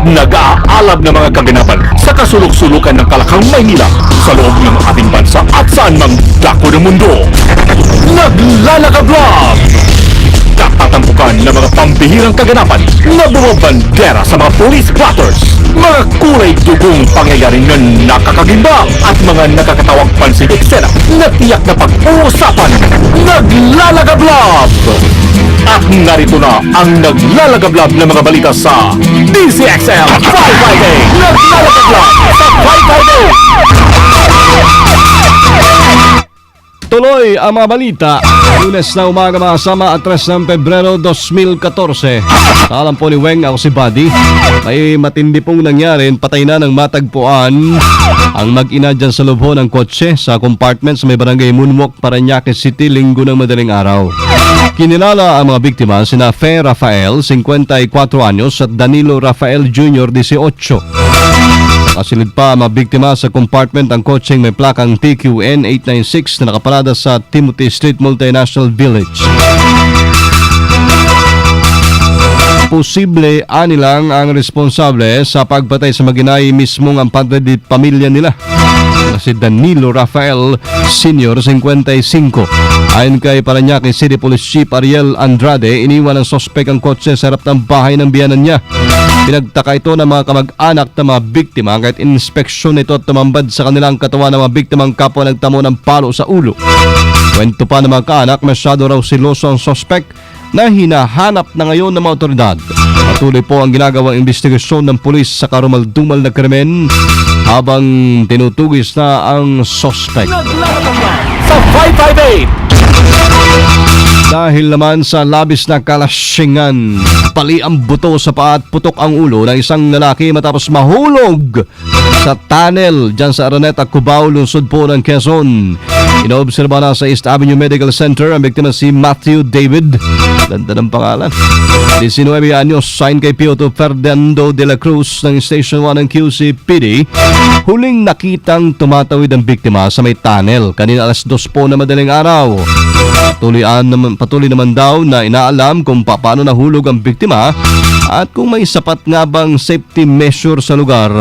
Nag-aalab na mga kaganapan sa kasulok-sulukan ng Kalakang Maynila sa loob ng ating bansa at saan mang dako ng mundo. Naglalakab-lab! Natatampukan ng mga pambihirang kaganapan na bumabandera sa mga police blotters, mga kulay dugong pangyayari na nakakagimbal at mga nakakatawang pansin eksena na tiyak na pag-uusapan. Naglalagablab! At narito na ang naglalagablab na mga balita sa DCXL 558! Naglalagablab sa 558! Tuloy ang mga balita. Lunes na umaga mga sama at 3 ng Pebrero 2014. Alam po ni Weng, ako si Buddy. May matindi pong nangyari. Patay na ng matagpuan ang mag-ina dyan sa lubho ng kotse sa compartment sa may barangay Moonwalk, Parañaque City, linggo ng madaling araw. Kinilala ang mga biktima sina Fe Rafael, 54 anyos at Danilo Rafael Jr., 18. Kasilid pa ang mga biktima sa compartment ang kotseng may plakang TQN 896 na nakaparada sa Timothy Street Multinational Village. Posible ani lang ang responsable sa pagpatay sa maginay mismong ang padre di pamilya nila na si Danilo Rafael Sr., 55. Ayon kay Parañaque City Police Chief Ariel Andrade, iniwan ng sospek ang kotse sa harap ng bahay ng biyanan niya. Pinagtaka ito ng mga kamag-anak ng mga biktima kahit inspeksyon ito at tumambad sa kanilang katawan ng mga biktimang kapwa nagtamo ng palo sa ulo. Kwento pa ng mga kaanak, masyado raw siloso ang sospek na hinahanap na ngayon ng mga otoridad. Patuloy po ang ginagawang investigasyon ng pulis sa karumaldumal na krimen habang tinutugis na ang sospek. Sa 558! Dahil naman sa labis na kalashingan, pali ang buto sa paa at putok ang ulo ng isang lalaki matapos mahulog sa tunnel dyan sa Araneta, Cubao, lungsod po ng Quezon. Inoobserba na sa East Avenue Medical Center ang biktima si Matthew David. Ganda ng pangalan. 19 anyos, sign kay Piotr Fernando de la Cruz ng Station 1 ng QCPD. Huling nakitang tumatawid ang biktima sa may tunnel kanina alas 2 po na madaling araw. Patuloy naman daw na inaalam kung paano nahulog ang biktima at kung may sapat nga bang safety measure sa lugar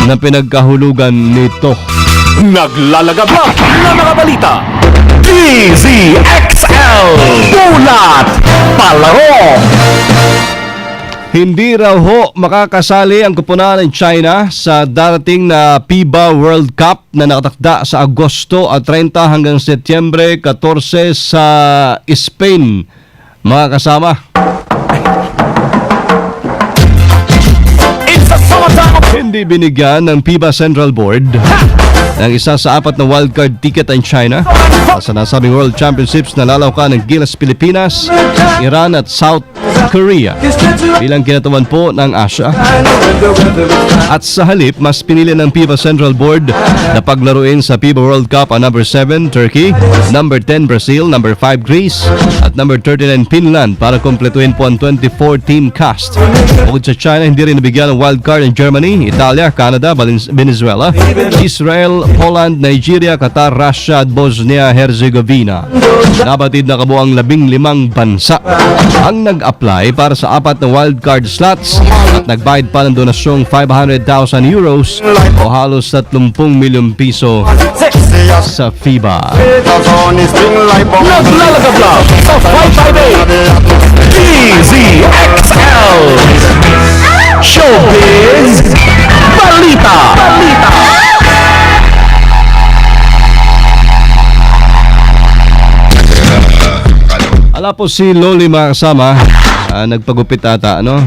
na pinagkahulugan nito. Naglalagabla na mga balita. DZXL Bulat Palaro. Hindi raw ho makakasali ang koponan ng China sa darating na FIBA World Cup na nakatakda sa Agosto at 30 hanggang Setyembre 14 sa Spain. Mga kasama, hindi binigyan ng FIBA Central Board ng isa sa 4 na wildcard ticket ang China sa nasabing World Championships na lalawkan ng Gilas, Pilipinas, Iran at South Korea bilang kinatawan po ng Asia. At sa halip, mas pinili ng FIBA Central Board na paglaruin sa FIBA World Cup ang number 7 Turkey, number 10 Brazil, number 5 Greece at number 39 Finland para kumpletuhin po ang 24-team cast. Bukod sa China, hindi rin nabigyan ng wildcard ng Germany, Italia, Canada, Venezuela, Israel, Poland, Nigeria, Qatar, Russia at Bosnia-Herzegovina. Nabatid na kabuang 15 bansa ang nag-apply para sa 4 na wildcard slots at nagbayad pa ng donasyong 500,000 euros o halos 30 milyong piso sa FIBA. Naglalagabla sa 558 DZXL Showbiz Balita. Ala po si Loli mga kasama, nagpagupit ata, ano?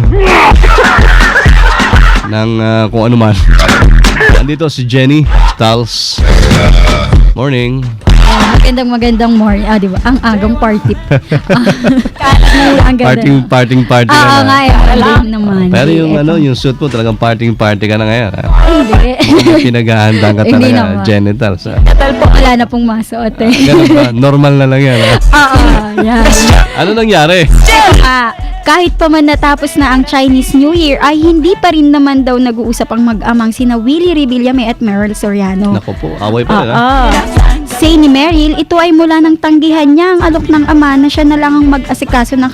Ng kung ano man. Andito si Jenny Stals. Morning. Magandang morning. Di ba? Ang agang party. Ang ganda. Parting ka nga, na. alam naman. Pero yung yung suit mo talagang party ka na ngayon. Hindi. Pinaghahandaan ka Hindi talaga, naman. genitals. Katal po, wala na pong masuot eh. Ganun ba? Normal na lang yan. Yan. Ano nangyari? Kahit pa man natapos na ang Chinese New Year, ay hindi pa rin naman daw nag-uusap ang mag-amang sina Willie Revillame at Meryl Soriano. Nako po, away pa rin. Say ni Meryl, ito ay mula ng tanggihan niya ang alok ng ama na siya na lang ang mag-asikaso ng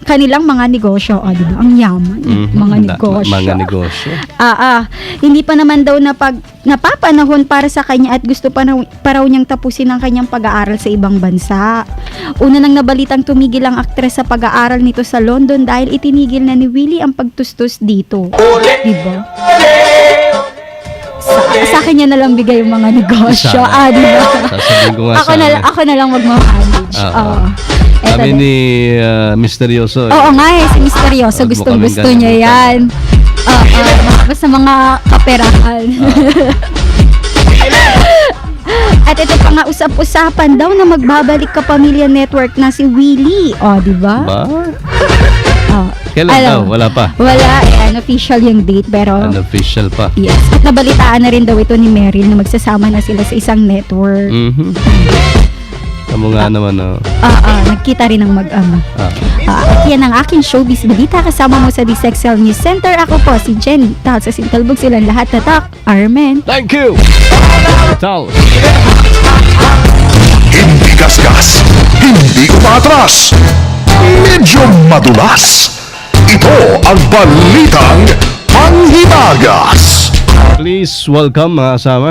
kanilang mga negosyo. O, diba? Ang yaman. Mga negosyo. Mga negosyo. Hindi pa naman daw napapanahon para sa kanya at gusto pa raw niyang tapusin ang kanyang pag-aaral sa ibang bansa. Una nang nabalitang tumigil ang aktres sa pag-aaral nito sa London dahil itinigil na ni Willie ang pagtustos dito. Diba? Sa kanya na lang bigay yung mga negosyo. Diba? Sasabihin ko nga Ako na lang mag-manage. Sabi ni Misteryoso. Oo nga si Misteryoso. Huwag mo Gustong-gusto kaming niya yan. Basta mga kaperahan. At ito pa nga usap-usapan daw na magbabalik ka Pamilya Network na si Willie. Diba? Ba? Kailan daw? Wala pa. Wala. Unofficial yung date pero Unofficial pa. yes. At nabalitaan na rin daw ito ni Meryl na magsasama na sila sa isang network. Tamo nga naman, Nagkita rin ng mag-ama. At yan ang aking showbiz balita. Kasama mo sa DSXL News Center. Ako po si Jenny. Tal sa Sintalbog silang lahat. Tatak. Armen. Thank you! Tal. Hindi gasgas, hindi umatras, medyo madulas. Ito ang balitang panghimagas. Please welcome mga kasama.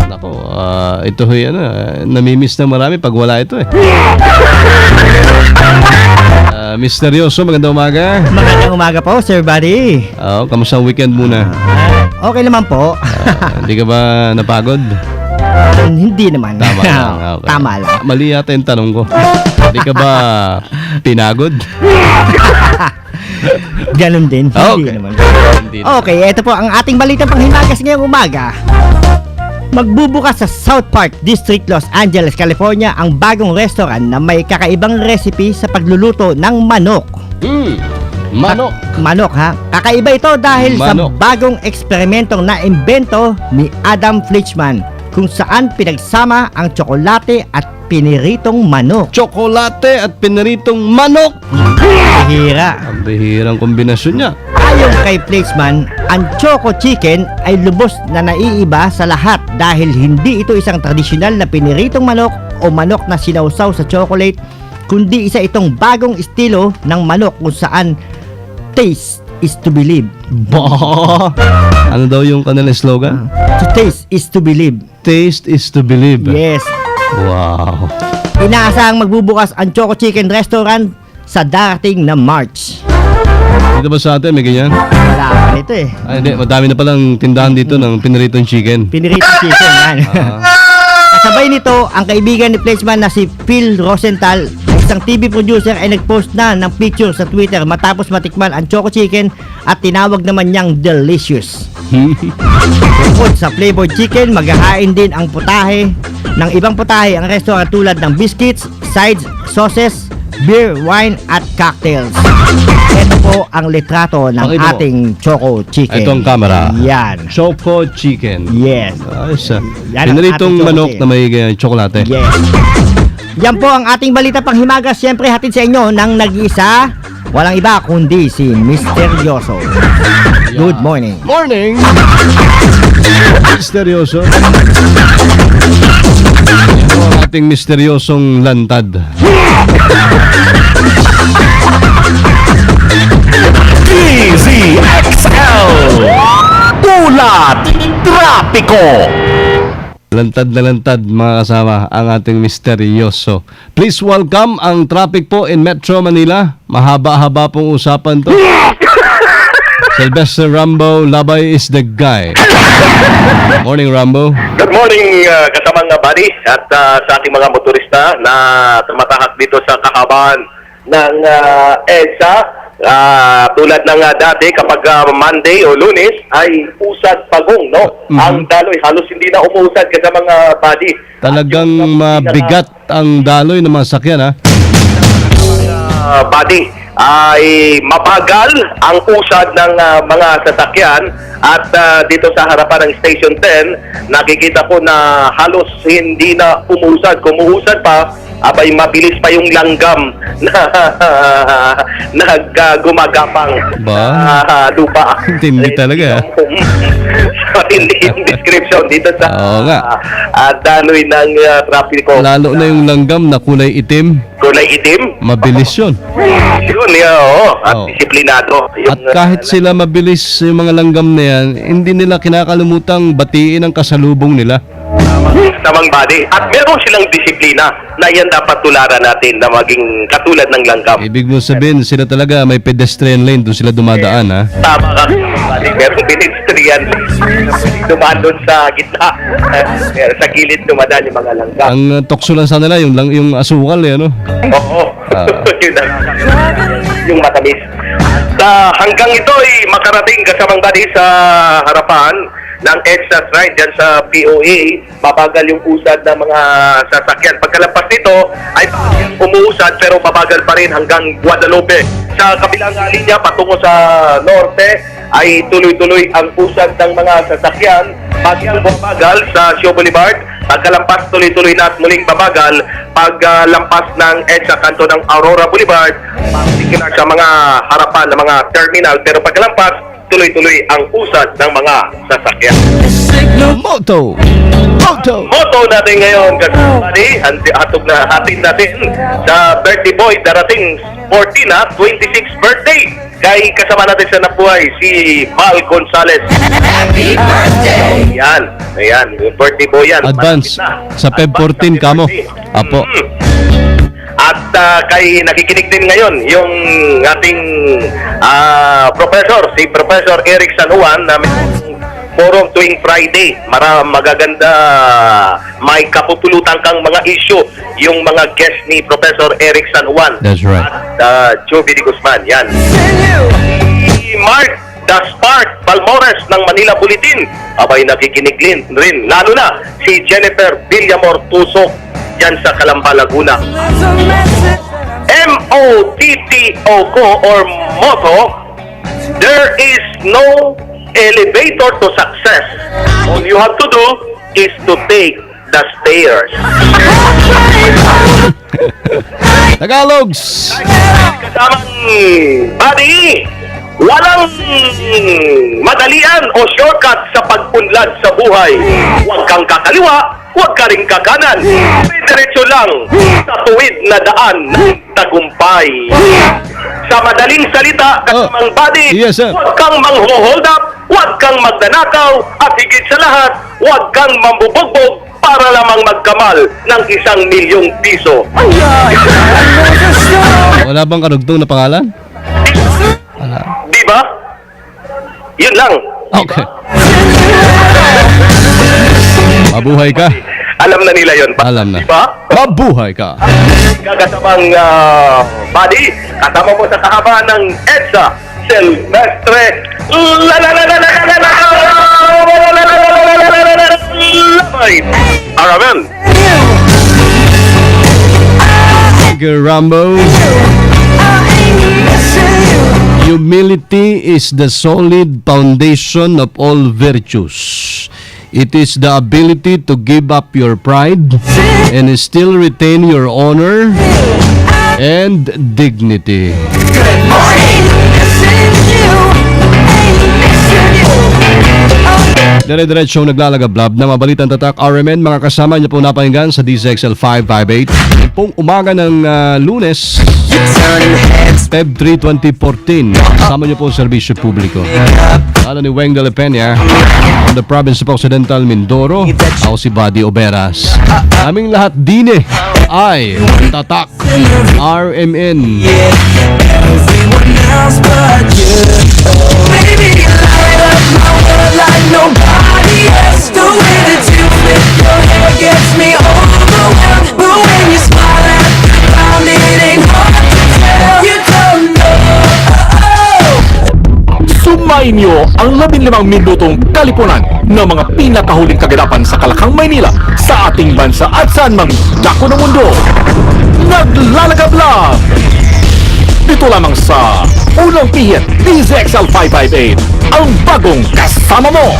Nako, ito hoy namimiss na marami pag wala ito eh. Misteryoso, magandang umaga. Magandang umaga po, Sir Buddy. Kamusta ang weekend muna? Okay naman po. Hindi ka ba napagod? Hindi naman. Tama lang. Okay. Tama lang. Mali yata yung tanong ko. Hindi ka ba pinagod? Ganun din. Hindi Okay. naman. Hindi na. Okay, ito po ang ating balitang panghimagas ngayong umaga. Magbubukas sa South Park District, Los Angeles, California ang bagong restaurant na may kakaibang recipe sa pagluluto ng manok. Manok. Manok ha. Kakaiba ito dahil Manok. sa bagong eksperimentong naimbento ni Adam Fleischman kung saan pinagsama ang tsokolate at piniritong manok. Tsokolate at piniritong manok. Hira. Ang bihirang kombinasyon niya. Ayon kay Fleischman, ang Choco Chicken ay lubos na naiiba sa lahat dahil hindi ito isang tradisyonal na piniritong manok o manok na sinausaw sa chocolate, kundi isa itong bagong estilo ng manok kung saan taste is to believe. Ano daw yung kanilang slogan? To taste is to believe. Taste is to believe. Yes. Wow. Inaasahang magbubukas ang Choco Chicken Restaurant sa darating na March. Dito ba sa atin may ganyan? Wala pa nito eh. Ay, hindi. Madami na palang tindahan dito ng piniritong chicken. Piniritong chicken yan. Kasabay nito, ang kaibigan ni Fleischman na si Phil Rosenthal, isang TV producer, ay nagpost na ng picture sa Twitter matapos matikman ang Choco Chicken at tinawag naman niyang delicious. Bukod sa flavored chicken, maghahain din ang putahe ng ibang putahe ang restaurant tulad ng biscuits, sides, sauces, beer, wine at cocktails. Ito po ang litrato ng Pakita mo. ating Choco Chicken. Ito ang camera. Yan. Choco chicken. Yes. Ayos ah. Yan ang Piniritong ating manok chocolate. na may tsokolate. Yes. Yan po ang ating balita panghimagas. Siyempre hatid sa inyo ng nag-iisa, walang iba kundi si Misteryoso. Good morning. Morning! Misteryoso. Ito ang ating misteryosong lantad. DZXL Ulat Trapiko. Lantad na lantad mga kasama ang ating misteryoso. Please welcome ang traffic po in Metro Manila. Mahaba-haba pong usapan to. Sylvester Rambo, Labay is the guy. Morning Rambo. Good morning, kasamang buddy at sa ating mga motorista na tumatahak dito sa kahabaan ng EDSA. Tulad ng dati kapag Monday o Lunes ay usad pagong, no? Ang daloy halos hindi na umuusad kasamang buddy. Talagang mabigat ang daloy ng mga sakyan ha. Buddy, ay mabagal ang usad ng mga sasakyan at dito sa harapan ng Station 10 nakikita ko na halos hindi na umusad. Kung umusad pa abay mabilis pa yung langgam na gumagapang Ba? sa lupa. Tindi talaga. Hindi yung description dito sa Oo nga. daloy ng trapiko. Lalo na yung langgam na kulay itim, Kulay itim. mabilis yun. Yun, oo. At Oo. disiplinado. Yung, At kahit sila mabilis yung mga langgam na yan, hindi nila kinakalimutang batiin ang kasalubong nila. tamang body. At meron silang disiplina na yan dapat tularan natin na maging katulad ng langgam. Ibig mo sabihin, sila talaga may pedestrian lane doon sila dumadaan, ha? Tama ka. Merong pedestrian dumaan doon sa gitna. Sa gilid dumadaan yung mga langgam. Ang tukso lang sa nila, yung asukal, eh, ano? Oo. Yung matamis. Hanggang ito ay makarating kasamang body sa harapan ng EDSA right dyan sa POA, mabagal yung usad ng mga sasakyan. Pagkalampas nito ay umuusad pero mabagal pa rin hanggang Guadalupe. Sa kabilang linya patungo sa norte ay tuloy-tuloy ang usad ng mga sasakyan. Bagyang bumabagal sa Sio Boulevard, pagkalampas tuloy-tuloy na at muling babagal paglampas ng EDSA kanto ng Aurora Boulevard, particular sa mga harapan ng mga terminal, pero pagkalampas tuloy-tuloy ang usad ng mga sasakyan. Moto! Moto natin ngayon kasi hatog na hatid natin sa birthday boy darating 14 na 26th birthday kay kasama natin sa nabuhay si Val Gonzales. Happy birthday! Ayan, yung birthday boy yan. Advance. Malapit na. Sa Feb 14 kamo. Apo. At kay nakikinig din ngayon yung ating professor, si Professor Eric San Juan na may forum tuwing Friday. Magaganda, may kapupulutan kang mga issue yung mga guest ni Professor Eric San Juan. That's right. At Joby de Guzman. Yan. Si Mark The Spark Balmores ng Manila Bulletin. Abay nakikinig rin. Lalo na si Jennifer Villamor Tusok yan sa Calamba, Laguna. M-O-T-T-O ko or motto, there is no elevator to success. All you have to do is to take the stairs. Tagalogs! Kasamang buddy, walang madalian o shortcut sa pag-unlad sa buhay. Huwag kang kakaliwa, huwag ka rin kakanan. May diretso lang sa tuwid na daan ng tagumpay. Sa madaling salita, kasamang buddy, yes, sir. huwag kang mangho-hold up, huwag kang magnanakaw, at higit sa lahat, huwag kang mambubugbog para lamang magkamal ng 1,000,000 piso. Wala bang kanugtong na pangalan? Di ba? Yun lang. Okay. Mabuhay ka. Alam na nila yun. Alam na. Di ba? Mabuhay ka. Kakasamang buddy, kasama mo sa kahaba ng EDSA, Silvestre Aramen. Rambo. Humility is the solid foundation of all virtues. It is the ability to give up your pride and still retain your honor and dignity. Dire-diretsong naglalagablab na mabalitang tatak RMN. Mga kasama niyo po napakinggan sa DZXL 558. Yung pong umaga ng Lunes, Feb 3, 2014. Kasama niyo po ang serbisyo publiko. Ano ni Weng de la Peña from the province of Occidental Mindoro. Ako si Buddy Oberas. Aming lahat dine ay tatak RMN. Everyone else but you. Baby, you light up my world like nobody else. The way that you flip your hair gets me overwhelmed. But when you smile at the ground, it ain't hard to tell. You don't know. Sumayin niyo ang 15 minutong kalipunan ng mga pinakahuling kaganapan sa Kalakang, Maynila, sa ating bansa at saan mang dako ng mundo. Naglalagablab! Dito lamang sa Unang Pihit, DZXL 558, ang bagong kasama mo!